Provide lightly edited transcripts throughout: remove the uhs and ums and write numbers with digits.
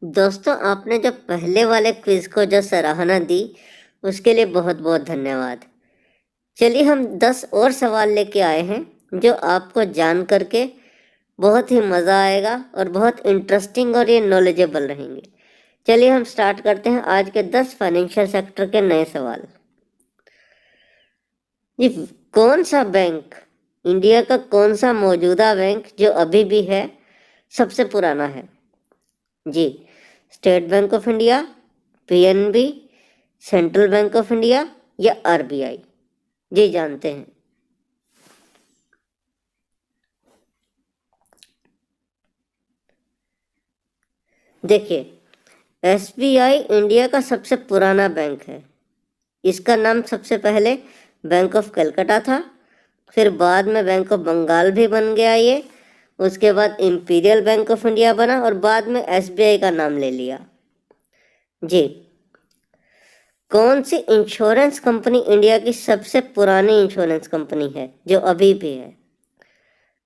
दोस्तों, आपने जो पहले वाले क्विज को जो सराहना दी उसके लिए बहुत बहुत धन्यवाद। चलिए, हम 10 और सवाल लेके आए हैं जो आपको जान करके बहुत ही मज़ा आएगा और बहुत इंटरेस्टिंग और ये नॉलेजेबल रहेंगे। चलिए हम स्टार्ट करते हैं आज के 10 फाइनेंशियल सेक्टर के नए सवाल। ये कौन सा बैंक, इंडिया का कौन सा मौजूदा बैंक जो अभी भी है, सबसे पुराना है? जी, State Bank of India, PNB, Central Bank of India या आरबीआई? जी जानते हैं। देखिए, एसबीआई इंडिया का सबसे पुराना बैंक है। इसका नाम सबसे पहले बैंक ऑफ कलकत्ता था, फिर बाद में बैंक ऑफ बंगाल भी बन गया ये। उसके बाद इंपीरियल बैंक ऑफ इंडिया बना और बाद में एसबीआई का नाम ले लिया। जी, कौन सी इंश्योरेंस कंपनी इंडिया की सबसे पुरानी इंश्योरेंस कंपनी है जो अभी भी है?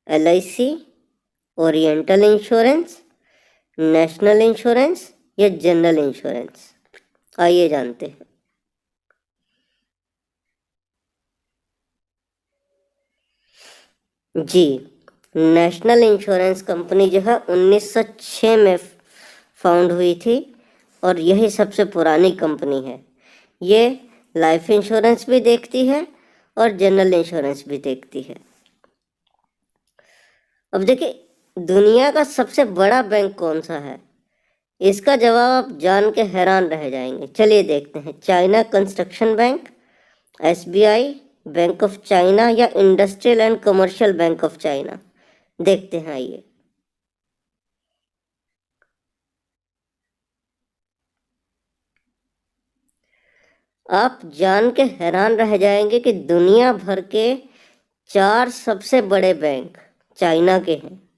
LIC, oriental insurance, national insurance या जनरल इंश्योरेंस? आइए जानते हैं। जी, नेशनल इंश्योरेंस कंपनी जो है 1906 में फाउंड हुई थी और यही सबसे पुरानी कंपनी है। ये लाइफ इंश्योरेंस भी देखती है और जनरल इंश्योरेंस भी देखती है। अब देखिए, दुनिया का सबसे बड़ा बैंक कौन सा है? इसका जवाब आप जान के हैरान रह जाएंगे। चलिए देखते हैं। China Construction Bank, SBI, Bank of China या Industrial and Commercial Bank of China? देखते हैं, आइए। आप जान के हैरान रह जाएंगे कि दुनिया भर के 4 सबसे बड़े बैंक चाइना के हैं।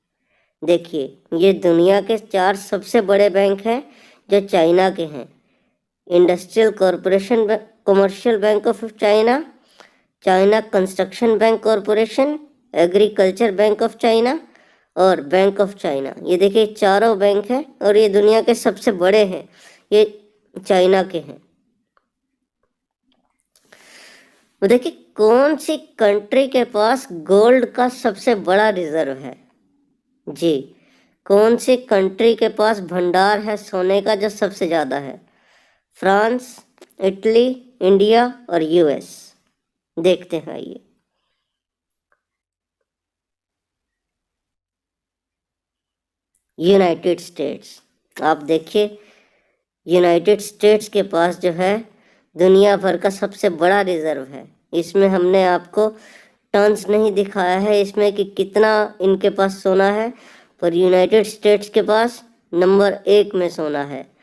देखिए, ये दुनिया के 4 सबसे बड़े बैंक हैं जो चाइना के हैं। Industrial corporation, commercial Bank of China, China Construction bank corporation, agriculture bank of China और बैंक ऑफ चाइना। ये देखिए, चारों बैंक हैं और ये दुनिया के सबसे बड़े हैं। ये चाइना के हैं। तो देखिए, कौन सी कंट्री के पास गोल्ड का सबसे बड़ा रिजर्व है? जी, कौन सी कंट्री के पास भंडार है सोने का जो सबसे ज़्यादा है? फ्रांस, इटली, इंडिया और यूएस? देखते हैं, आइए। United states. आप देखिए, यूनाइटेड स्टेट्स के पास जो है दुनिया भर का सबसे बड़ा रिजर्व है। इसमें हमने आपको टन्स नहीं दिखाया है इसमें कि कितना इनके पास सोना है, पर यूनाइटेड स्टेट्स के पास नंबर 1 में सोना है।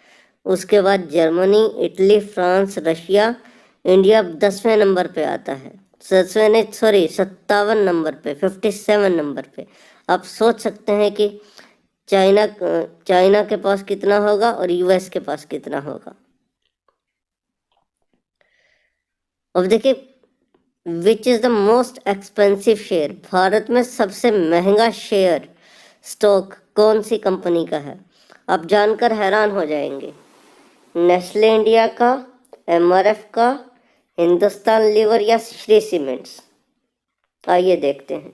उसके बाद Germany, Italy, France, Russia, India 10वें नंबर पे आता है। 10वें नहीं, सॉरी, 57 नंबर पे, 57 नंबर पे। आप सोच सकते हैं कि चाइना चाइना के पास कितना होगा और यूएस के पास कितना होगा। अब देखिए, which is the most expensive share, Bharat में सबसे महंगा शेयर स्टॉक कौन सी कंपनी का है? आप जानकर हैरान हो जाएंगे। नेस्ले इंडिया का, एमआरएफ का, हिंदुस्तान लीवर या श्री सीमेंट्स? आइए देखते हैं।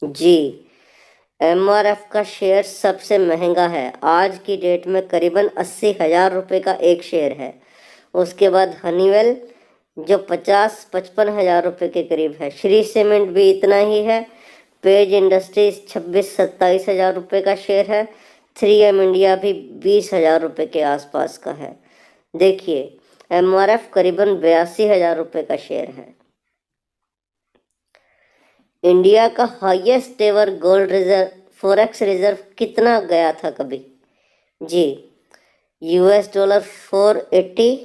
जी, एमआरएफ का शेयर सबसे महंगा है। आज की डेट में करीबन 80,000 रुपये का एक शेयर है। उसके बाद हनीवेल जो 50-55 हज़ार रुपये के करीब है। श्री सीमेंट भी इतना ही है। पेज इंडस्ट्रीज 26-27 हज़ार रुपये का शेयर है। 3M इंडिया भी 20,000 रुपये के आसपास का है। देखिए, एमआरएफ करीबन 82,000 रुपये का शेयर है। इंडिया का highest ever gold reserve, forex reserve कितना गया था कभी? जी, $480,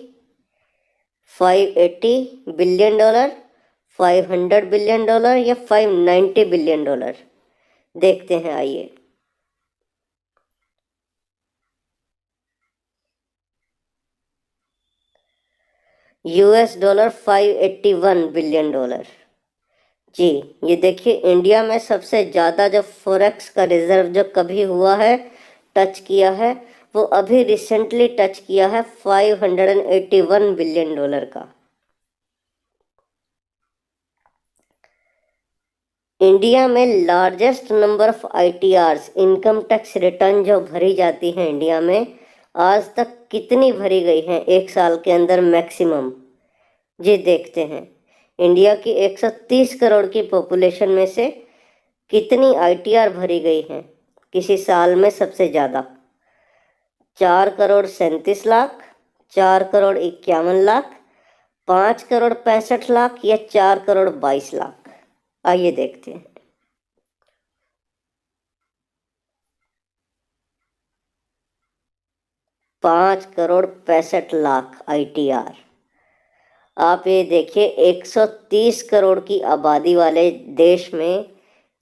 $580 बिलियन, $500 बिलियन या $590 बिलियन? देखते हैं, आइए। $581 बिलियन। जी, ये देखिए इंडिया में सबसे ज़्यादा जो फॉरेक्स का रिजर्व जो कभी हुआ है, टच किया है, वो अभी रिसेंटली टच किया है $581 बिलियन का। इंडिया में largest number of ITRs income tax return जो भरी जाती है इंडिया में, आज तक कितनी भरी गई है एक साल के अंदर मैक्सिमम? जी देखते हैं, इंडिया की 130 करोड़ की पॉपुलेशन में से कितनी ITR भरी गई है किसी साल में सबसे ज़्यादा? 4 करोड़ 37 लाख, 4 करोड़ 51 लाख, 5 करोड़ 65 लाख या 4 करोड़ 22 लाख? आइए देखते हैं। 5 करोड़ 65 लाख ITR। आप ये देखिए 130 करोड़ की आबादी वाले देश में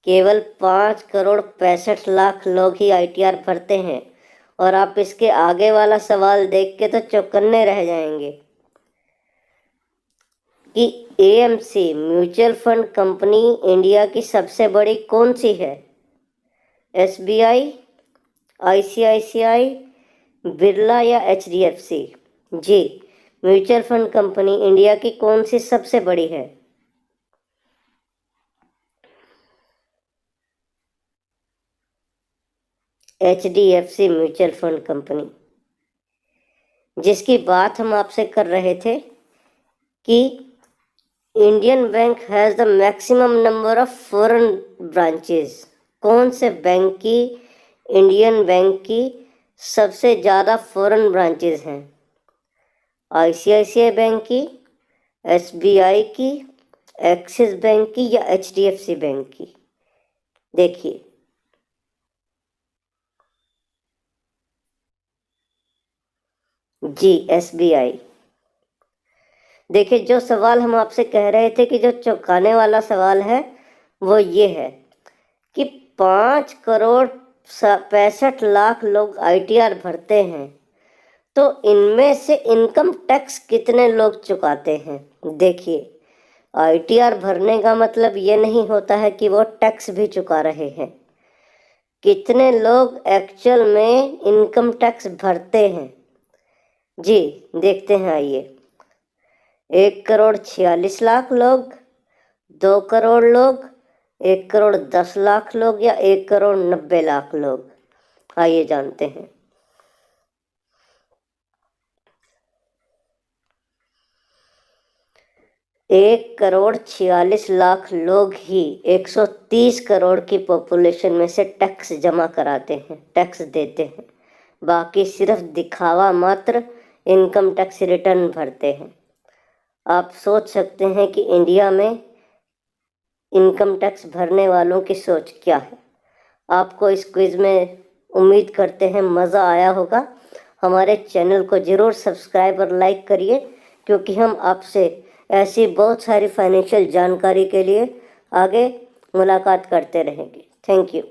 केवल 5 करोड़ 65 लाख लोग ही ITR भरते हैं, और आप इसके आगे वाला सवाल देख के तो चौकन्ने रह जाएंगे कि AMC mutual fund company India की सबसे बड़ी कौन सी है? SBI, ICICI, बिरला या HDFC? जी, म्यूचुअल फंड कंपनी इंडिया की कौन सी सबसे बड़ी है? HDFC म्यूचुअल फंड कंपनी, जिसकी बात हम आपसे कर रहे थे कि Indian bank has the maximum number of foreign branches. कौन से बैंक की, इंडियन बैंक की सबसे ज़्यादा फॉरेन ब्रांचेस हैं? ICICI बैंक की, SBI की, एक्सिस बैंक की या HDFC बैंक की? देखिए, जी SBI। देखिए, जो सवाल हम आपसे कह रहे थे कि जो चौंकाने वाला सवाल है वो ये है कि 5 करोड़ 65 लाख लोग ITR भरते हैं, तो इनमें से इनकम टैक्स कितने लोग चुकाते हैं? देखिए, ITR भरने का मतलब ये नहीं होता है कि वो टैक्स भी चुका रहे हैं। कितने लोग एक्चुअल में इनकम टैक्स भरते हैं? जी देखते हैं, आइए। 1 करोड़ 46 लाख लोग, 2 करोड़ लोग, 1 करोड़ 10 लाख लोग या 1 करोड़ 90 लाख लोग? आइए जानते हैं। 1 करोड़ 46 लाख लोग ही 130 करोड़ की पॉपुलेशन में से टैक्स जमा कराते हैं, टैक्स देते हैं। बाकी सिर्फ दिखावा मात्र इनकम टैक्स रिटर्न भरते हैं। आप सोच सकते हैं कि इंडिया में इनकम टैक्स भरने वालों की सोच क्या है। आपको इस क्विज में उम्मीद करते हैं मज़ा आया होगा। हमारे चैनल को ज़रूर सब्सक्राइब और लाइक करिए, क्योंकि हम आपसे ऐसी बहुत सारी फाइनेंशियल जानकारी के लिए आगे मुलाकात करते रहेंगे। Thank you.